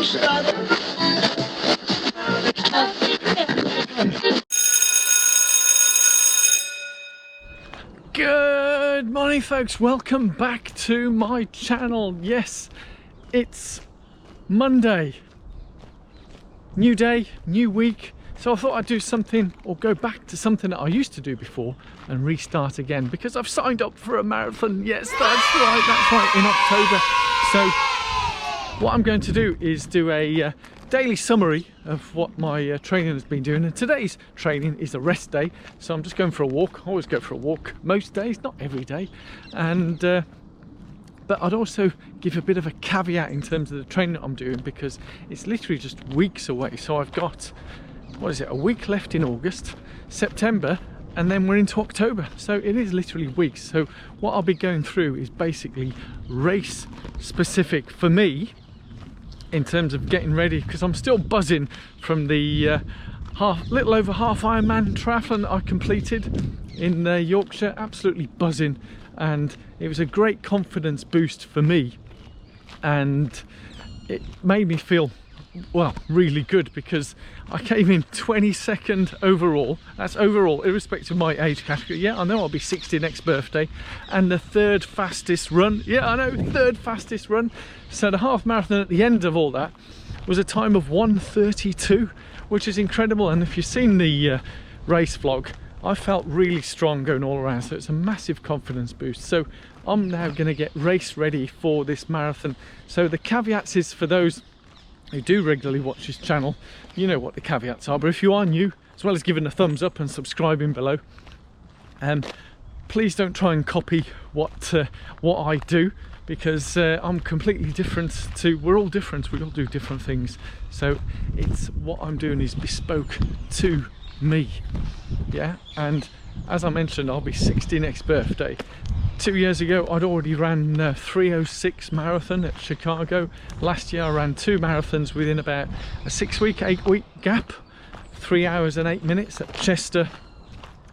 Good morning, folks. Welcome back to my channel. Yes, it's Monday. New day, new week. So I thought I'd do something, or go back to something that I used to do before and restart again, because I've signed up for a marathon. Yes, that's right, in October. So what I'm going to do is do a daily summary of what my training has been doing, and today's training is a rest day, so I'm just going for a walk. I always go for a walk most days, not every day, and but I'd also give a bit of a caveat in terms of the training that I'm doing, because it's literally just weeks away. So I've got, what is it, a week left in August, September, and then we're into October, so it is literally weeks. So what I'll be going through is basically race specific for me, in terms of getting ready, because I'm still buzzing from the little over half Ironman triathlon that I completed in Yorkshire. Absolutely buzzing, and it was a great confidence boost for me, and it made me feel, well, really good, because I came in 22nd overall. That's overall, irrespective of my age category. Yeah, I know I'll be 60 next birthday. And the third fastest run. Yeah, I know, third fastest run. So the half marathon at the end of all that was a time of 1:32, which is incredible. And if you've seen the race vlog, I felt really strong going all around. So it's a massive confidence boost. So I'm now going to get race ready for this marathon. So the caveats is, for those who do regularly watch this channel, you know what the caveats are, but if you are new, as well as giving a thumbs up and subscribing below, please don't try and copy what I do, because I'm completely different to, we're all different, we all do different things, so it's, what I'm doing is bespoke to me. Yeah, and as I mentioned, I'll be 60 next birthday. 2 years ago I'd already ran 3:06 marathon at Chicago. Last year I ran 2 marathons within about a 8-week gap. 3 hours and 8 minutes at Chester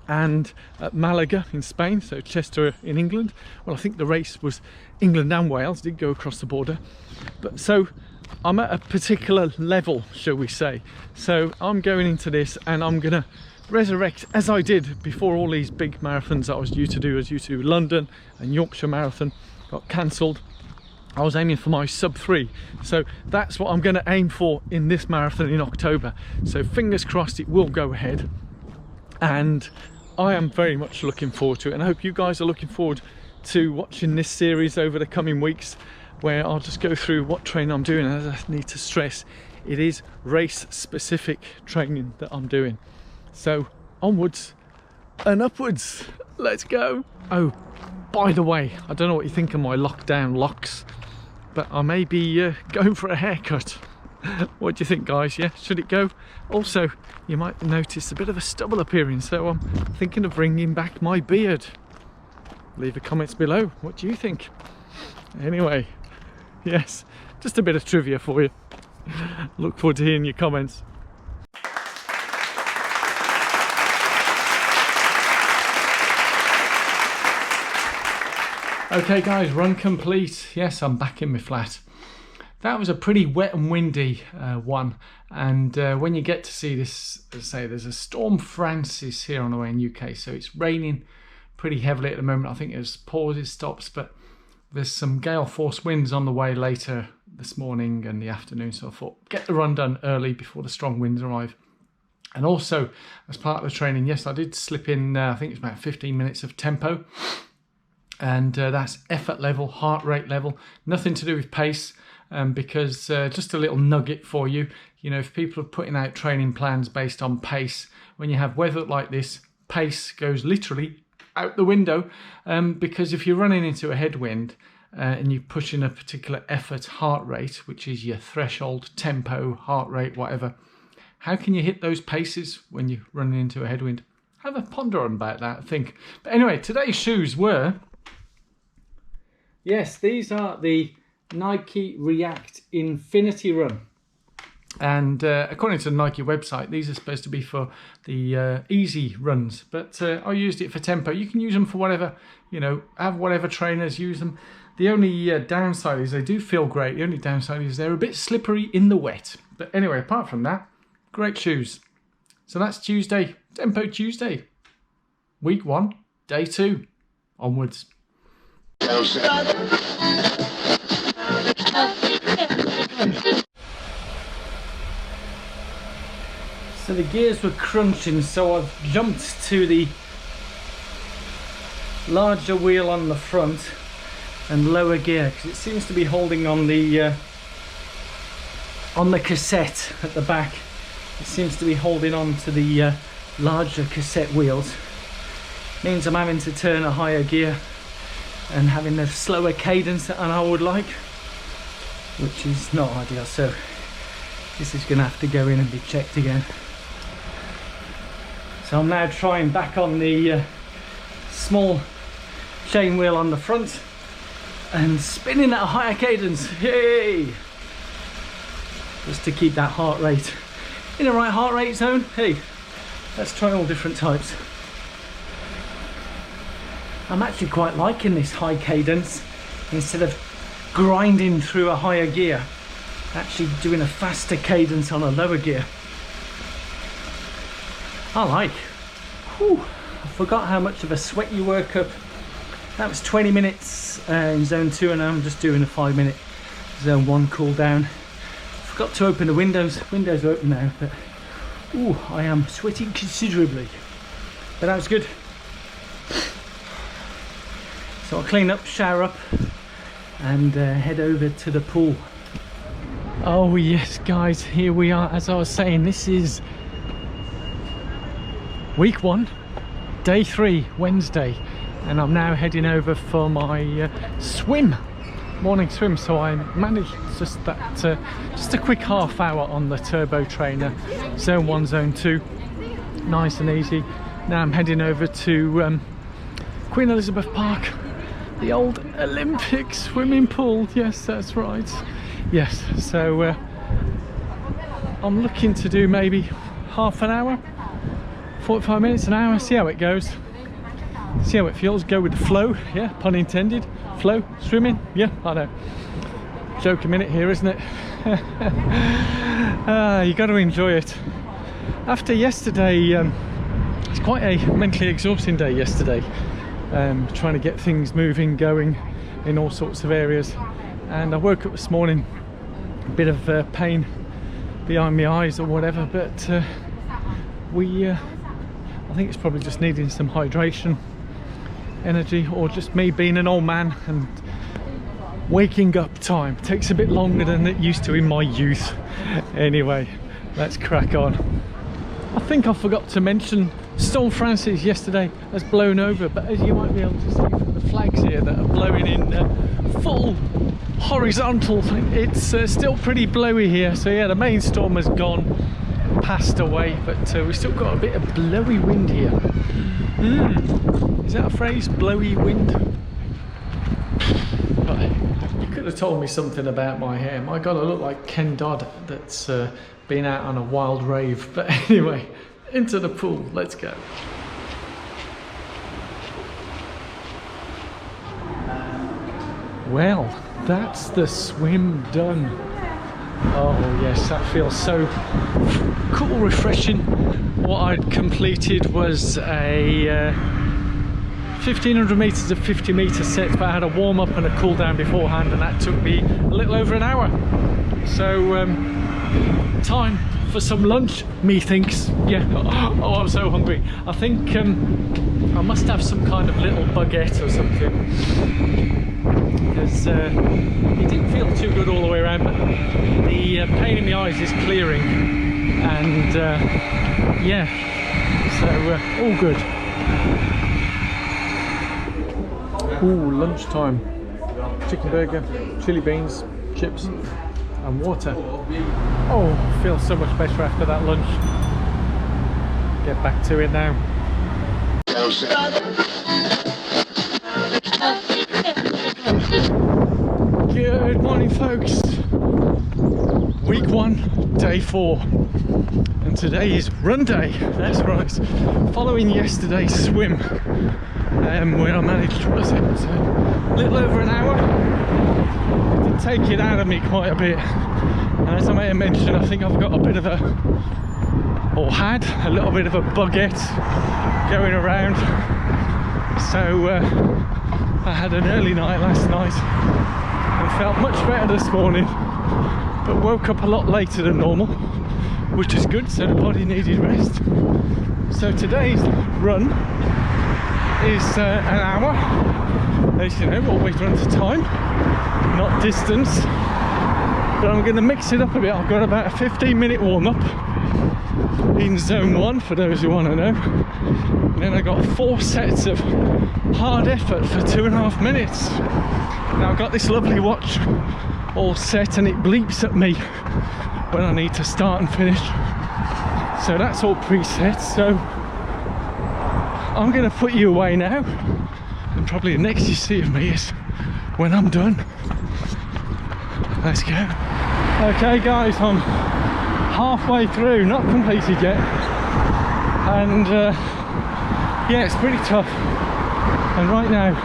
and at Malaga in Spain, so Chester in England. Well, I think the race was England and Wales, did go across the border. But so I'm at a particular level, shall we say. So I'm going into this and I'm gonna resurrect, as I did before all these big marathons that I was due to do. I was due to do London and Yorkshire Marathon, got cancelled. I was aiming for my sub 3, so that's what I'm going to aim for in this marathon in October. So fingers crossed it will go ahead, and I am very much looking forward to it, and I hope you guys are looking forward to watching this series over the coming weeks, where I'll just go through what training I'm doing. And as I need to stress, it is race specific training that I'm doing. So onwards and upwards, let's go. Oh, by the way, I don't know what you think of my lockdown locks, but I may be going for a haircut. What do you think, guys? Yeah, should it go? Also, you might notice a bit of a stubble appearing, so I'm thinking of bringing back my beard. Leave the comments below, what do you think? Anyway, yes, just a bit of trivia for you. Look forward to hearing your comments. Okay guys, run complete. Yes, I'm back in my flat. That was a pretty wet and windy one, and when you get to see this, say there's a Storm Francis here on the way in UK, so it's raining pretty heavily at the moment. I think there's pauses, stops, but there's some gale force winds on the way later this morning and the afternoon, so I thought get the run done early before the strong winds arrive. And also, as part of the training, yes, I did slip in, I think it's about 15 minutes of tempo. And that's effort level, heart rate level, nothing to do with pace, because just a little nugget for you, you know, if people are putting out training plans based on pace, when you have weather like this, pace goes literally out the window, because if you're running into a headwind and you're pushing a particular effort heart rate, which is your threshold tempo, heart rate, whatever, how can you hit those paces when you're running into a headwind? Have a ponder on about that, I think. But anyway, today's shoes were, yes, these are the Nike React Infinity Run. And according to the Nike website, these are supposed to be for the easy runs, but I used it for tempo. You can use them for whatever, you know, have whatever trainers, use them. The only downside is they do feel great. The only downside is they're a bit slippery in the wet. But anyway, apart from that, great shoes. So that's Tuesday, Tempo Tuesday. Week 1, day 2, onwards. So the gears were crunching, so I've jumped to the larger wheel on the front and lower gear, because it seems to be holding on the cassette at the back. It seems to be holding on to the larger cassette wheels. Means I'm having to turn a higher gear and having a slower cadence than I would like, which is not ideal. So this is going to have to go in and be checked again. So I'm now trying back on the small chain wheel on the front and spinning at a higher cadence. Yay! Just to keep that heart rate in the right heart rate zone. Hey, let's try all different types. I'm actually quite liking this high cadence. Instead of grinding through a higher gear, actually doing a faster cadence on a lower gear. I like. Whew, I forgot how much of a sweat you work up. That was 20 minutes in zone 2, and I'm just doing a 5-minute zone 1 cool down. Forgot to open the windows. Windows are open now, but ooh, I am sweating considerably. But that was good. So I'll clean up, shower up, and head over to the pool. Oh yes, guys, here we are. As I was saying, this is week 1, day 3, Wednesday, and I'm now heading over for my morning swim. So I managed just a quick half hour on the turbo trainer, zone 1, zone 2, nice and easy. Now I'm heading over to Queen Elizabeth Park, the old Olympic swimming pool. Yes, that's right. Yes, so I'm looking to do maybe half an hour, 45 minutes, an hour, see how it goes, see how it feels, go with the flow. Yeah, pun intended. Flow, swimming, yeah, I know. Joke a minute here, isn't it? You got to enjoy it. After yesterday, it's quite a mentally exhausting day yesterday, trying to get things moving, going in all sorts of areas. And I woke up this morning, a bit of pain behind my eyes or whatever, but I think it's probably just needing some hydration, energy, or just me being an old man and waking up time takes a bit longer than it used to in my youth. Anyway, let's crack on. I think I forgot to mention Storm Francis yesterday has blown over, but as you might be able to see from the flags here that are blowing in full horizontal, it's still pretty blowy here. So yeah, the main storm has passed away, but we've still got a bit of blowy wind here. Is that a phrase? Blowy wind? Right. You could have told me something about my hair. My God, I look like Ken Dodd that's been out on a wild rave. But anyway, into the pool, let's go. Well, that's the swim done. Oh yes, that feels so cool, refreshing. What I'd completed was a 1500 meters of 50 meter sets, but I had a warm up and a cool down beforehand, and that took me a little over an hour. So time for some lunch, methinks. Yeah. Oh, I'm so hungry. I think I must have some kind of little baguette or something, because it didn't feel too good all the way around, but the pain in the eyes is clearing, and yeah, so all good. Ooh, lunchtime. Chicken burger, chili beans, chips and water. Oh, feels so much better after that lunch. Get back to it now. Good morning, folks. Week 1, day 4, and today is run day. That's right. Following yesterday's swim, where I managed, what was it, a little over an hour. It did take it out of me quite a bit, and as I may have mentioned, I think I've got a bit of a, or had a little bit of a buggette going around. So I had an early night last night and felt much better this morning, but woke up a lot later than normal, which is good, so the body needed rest. So today's run is an hour. As you know, always run to time, not distance, but I'm going to mix it up a bit. I've got about a 15-minute warm-up in zone 1 for those who want to know, and then I got 4 sets of hard effort for 2.5 minutes. Now I've got this lovely watch all set and it bleeps at me when I need to start and finish, so that's all preset. So I'm going to put you away now, and probably the next you see of me is when I'm done. Let's go. Okay guys, I'm halfway through, not completed yet, and yeah, it's pretty tough. And right now,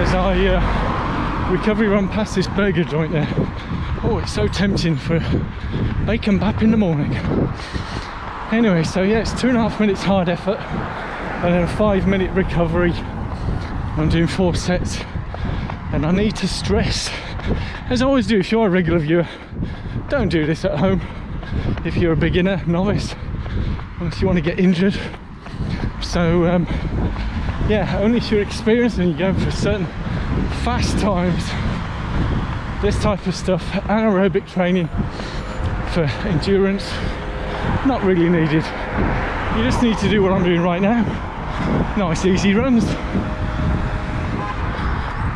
as I recovery run past this burger joint there, oh, it's so tempting for bacon bap in the morning. Anyway, so yeah, it's 2.5 minutes hard effort and then a 5-minute recovery. I'm doing 4 sets, and I need to stress, as I always do, if you're a regular viewer, don't do this at home if you're a beginner, novice, unless you want to get injured. So yeah, only if you're experienced and you go for certain fast times, this type of stuff, anaerobic training for endurance, not really needed. You just need to do what I'm doing right now. Nice easy runs.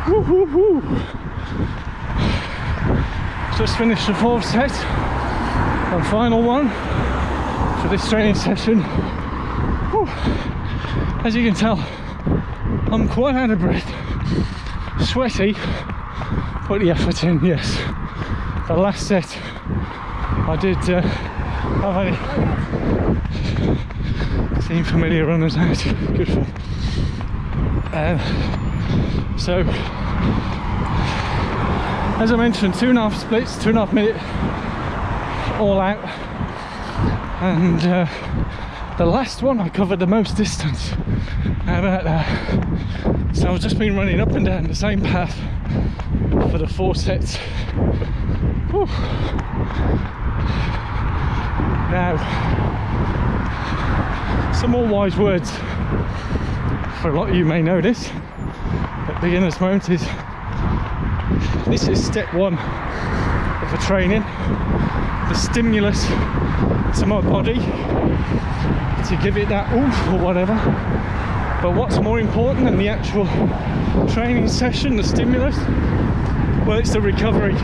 Woo, woo, woo. Just finished the 4th set and final one for this training session. Whew. As you can tell, I'm quite out of breath, sweaty, put the effort in. Yes, the last set I did have seen familiar runners out. Good fun. So as I mentioned, 2.5 splits, 2.5 minute all out, and the last one I covered the most distance. How about that? So I've just been running up and down the same path for the 4 sets. Whew. Now, some more wise words. For a lot of you may know this, at beginner's moment, is this is step 1 of the training, the stimulus to my body to give it that oomph or whatever. But what's more important than the actual training session, the stimulus? Well, it's the recovery.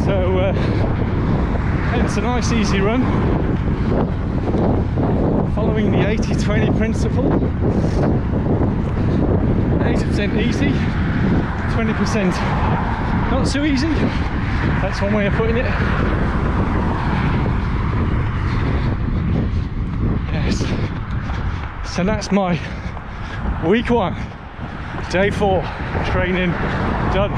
So hence a nice easy run, following the 80-20 principle. 80% easy, 20% not so easy. That's one way of putting it. Yes. So that's my week 1, day 4 training done.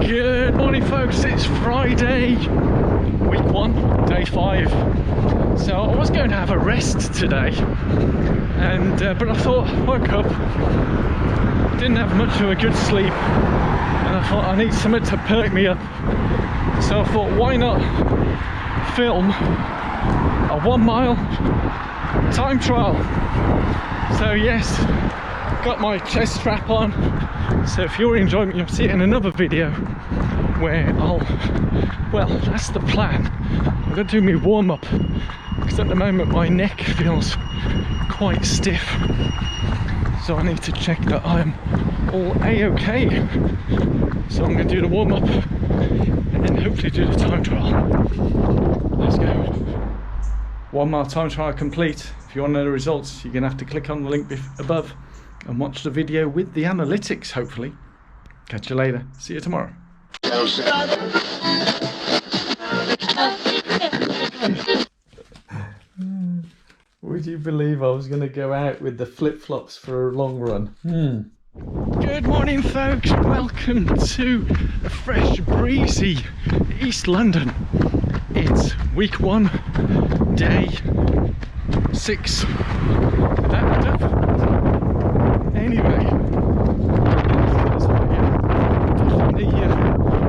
Good morning folks, it's Friday, week 1, day 5. So I was going to have a rest today, and but I thought, woke up, didn't have much of a good sleep, and I thought I need something to perk me up. So I thought, why not film a 1 mile time trial? So yes, got my chest strap on. So if you're enjoying it, you'll see it in another video where well, that's the plan. I'm going to do my warm-up, because at the moment my neck feels quite stiff, so I need to check that I'm all a-okay. So I'm going to do the warm-up and then hopefully do the time trial. Let's go. 1 mile time trial complete. If you want to know the results, you're going to have to click on the link above and watch the video with the analytics, hopefully. Catch you later. See you tomorrow. Would you believe I was going to go out with the flip-flops for a long run? Good morning, folks. Welcome to a fresh, breezy East London. It's week 1, day 6. Anyway, the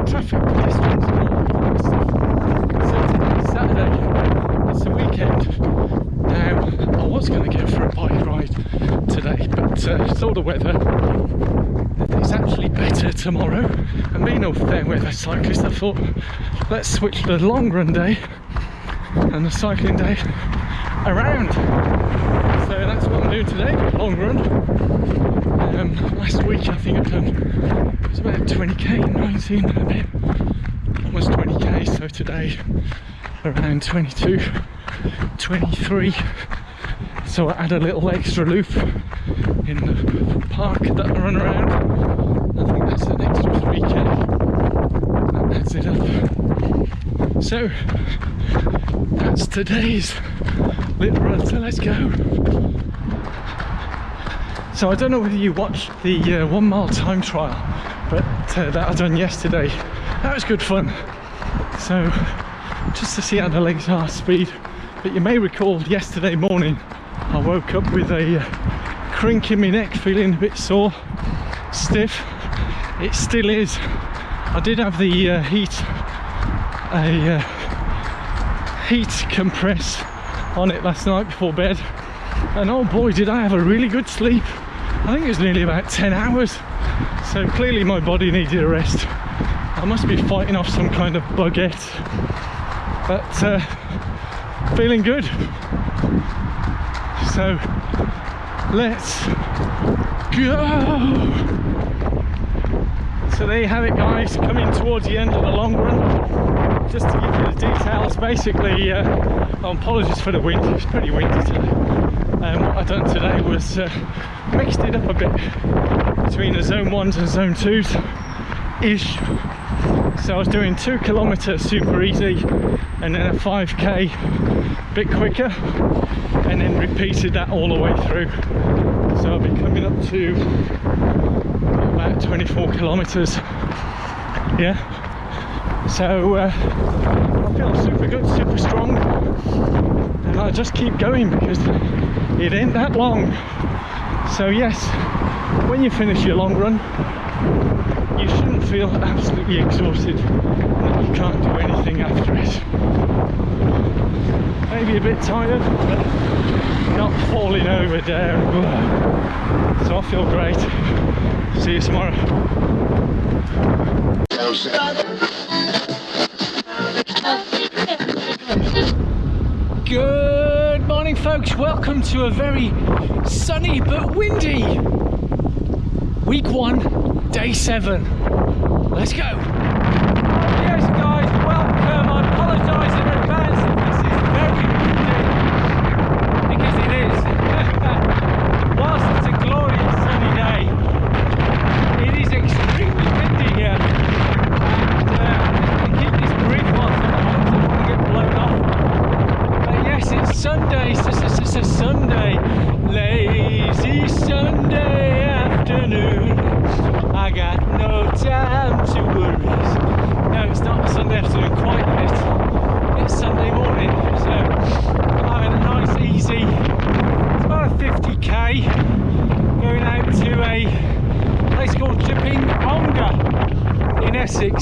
traffic pedestrians and all that kind of stuff. So today's Saturday. It's the weekend. Now, I was going to go for a bike ride today, but saw the weather. It's actually better tomorrow, and being a fair weather cyclist, I thought let's switch the long run day and the cycling day around. So that's what I'm doing today, long run. Last week I think I've done, it was about 20k, 19 and a bit, almost 20k, so today around 22, 23. So I add a little extra loop in the park that I run around. I think that's an extra 3k. That adds it up. So that's today's little run. So let's go. So I don't know whether you watched the 1 mile time trial, but that I done yesterday. That was good fun. So just to see how the legs are, speed. But you may recall yesterday morning I woke up with a crink in my neck, feeling a bit sore, stiff. It still is. I did have the heat compress on it last night before bed, and oh boy did I have a really good sleep. I think it was nearly about 10 hours, so clearly my body needed a rest. I must be fighting off some kind of buggette, but feeling good. So let's go. So there you have it, guys, coming towards the end of the long run. Just to give you the details, basically apologies for the wind, it's pretty windy today. What I've done today was mixed it up a bit between the zone 1s and zone 2s ish. So I was doing 2 kilometers super easy, and then a 5k a bit quicker, and then repeated that all the way through. So I'll be coming up to about 24 kilometers. Yeah, so I feel super good, super strong, and I just keep going because it ain't that long. So yes, when you finish your long run, you shouldn't feel absolutely exhausted and you can't do anything after it. Maybe a bit tired, but not falling over there. So I feel great. See you tomorrow. Good morning, folks. Welcome to a very sunny but windy week 1, day 7. Let's go. Yes, guys, welcome. I apologise in advance if this is very windy, because it is. Whilst it's a glorious sunny day, it is extremely windy here. And keep this brief whilst I'm at home, so I don't want to get blown off. But yes, it's Sunday. It's a Sunday, lazy Sunday afternoon. I got no time to worry. No, it's not Sunday afternoon quite yet. It's Sunday morning, so I'm having a nice easy, it's about a 50k, going out to a place called Chipping Ongar in Essex.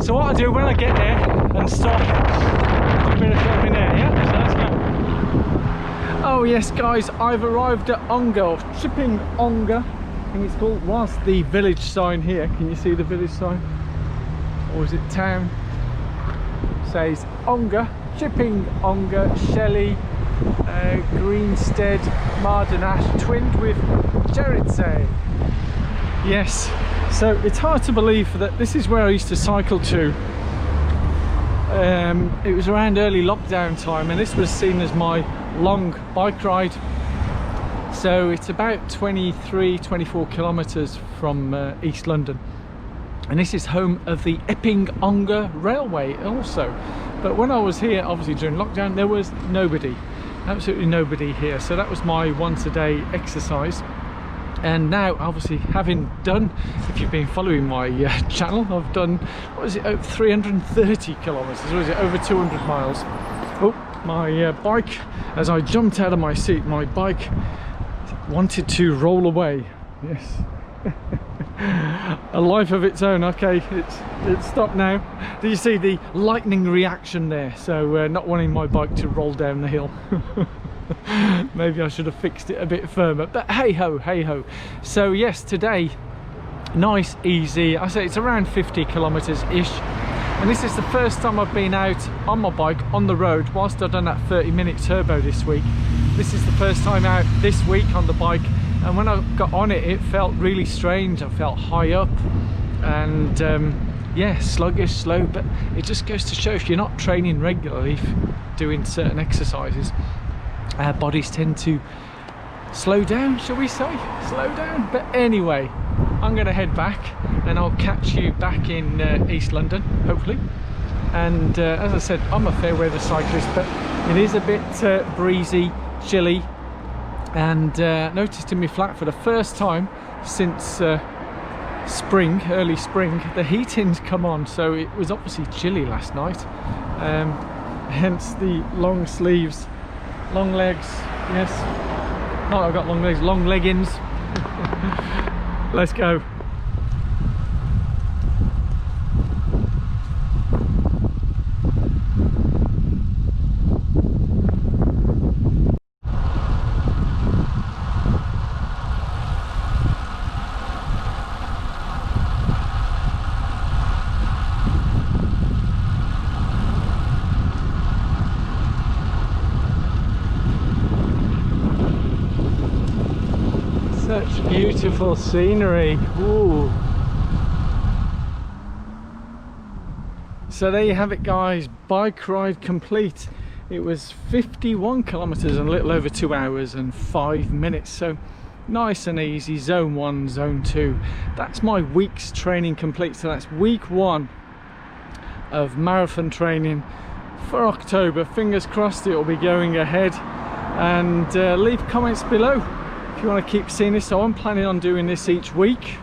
So what I do when I get there and stop, do a bit of filming there, yeah? So let's go. Oh yes, guys, I've arrived at Ongar, or Chipping Ongar, I think it's called, whilst the village sign here, can you see the village sign? Or is it town? It says Ongar, Chipping Ongar, Shelley, Greenstead, Mardenash, twinned with Cheritsey. Yes, so it's hard to believe that this is where I used to cycle to. It was around early lockdown time, and this was seen as my long bike ride. So it's about 23-24 kilometers from East London, and this is home of the Epping Ongar Railway also. But when I was here, obviously during lockdown, there was nobody. absolutely nobody here. So that was my once a day exercise. And now, obviously, having done, if you've been following my channel, I've done, what is it, 330 kilometers, or is it over 200 miles? Oh, my bike, as I jumped out of my seat, my bike wanted to roll away. Yes. A life of its own. Okay, it's stopped now. Do you see the lightning reaction there? So not wanting my bike to roll down the hill. Maybe I should have fixed it a bit firmer, but hey ho, hey ho. So yes, today, nice, easy, I say it's around 50 kilometers ish, and this is the first time I've been out on my bike on the road whilst I've done that 30-minute turbo this week. This is the first time out this week on the bike, and when I got on it, it felt really strange. I felt high up and yeah, sluggish, slow, but it just goes to show if you're not training regularly, doing certain exercises, our bodies tend to slow down, shall we say, slow down. But anyway, I'm going to head back and I'll catch you back in East London, hopefully. And as I said, I'm a fair weather cyclist, but it is a bit breezy, chilly, and noticed in my flat for the first time since spring, early spring, the heating's come on, so it was obviously chilly last night, hence the long sleeves, long legs. Yes, no, I've got long legs, long leggings. Let's go. Such beautiful scenery. Ooh. So there you have it, guys, bike ride complete. It was 51 kilometers and a little over 2 hours and 5 minutes, so nice and easy. Zone 1, zone 2, that's my week's training complete. So that's week 1 of marathon training for October. Fingers crossed it will be going ahead, and leave comments below if you want to keep seeing this. So I'm planning on doing this each week.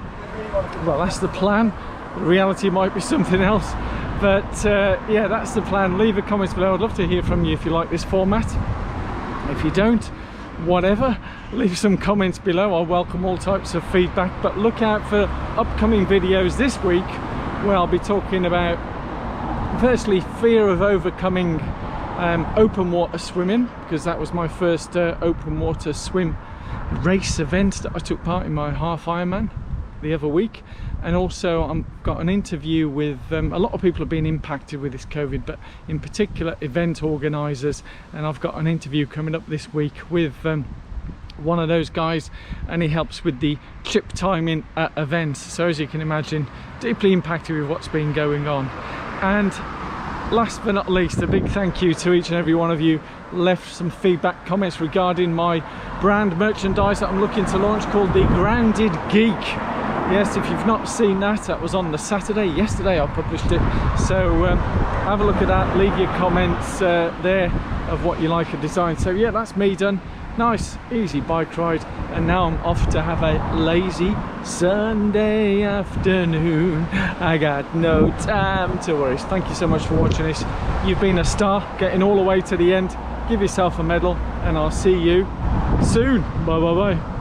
Well, that's the plan. The reality might be something else, but yeah, that's the plan. Leave a comment below. I'd love to hear from you if you like this format. If you don't, whatever, leave some comments below. I welcome all types of feedback, but look out for upcoming videos this week where I'll be talking about, firstly, fear of overcoming open water swimming, because that was my first open water swim race event that I took part in, my half Ironman the other week. And also I've got an interview with a lot of people have been impacted with this COVID, but in particular event organisers, and I've got an interview coming up this week with one of those guys, and he helps with the chip timing at events. So as you can imagine, deeply impacted with what's been going on. And last but not least, a big thank you to each and every one of you left some feedback comments regarding my brand merchandise that I'm looking to launch called the Grounded Geek. Yes, if you've not seen that, that was on the Saturday. Yesterday I published it, so have a look at that. Leave your comments there of what you like a design. So yeah, that's me done. Nice easy bike ride, and now I'm off to have a lazy Sunday afternoon. I got no time to worry. Thank you so much for watching this. You've been a star, getting all the way to the end. Give yourself a medal, and I'll see you soon. Bye bye bye.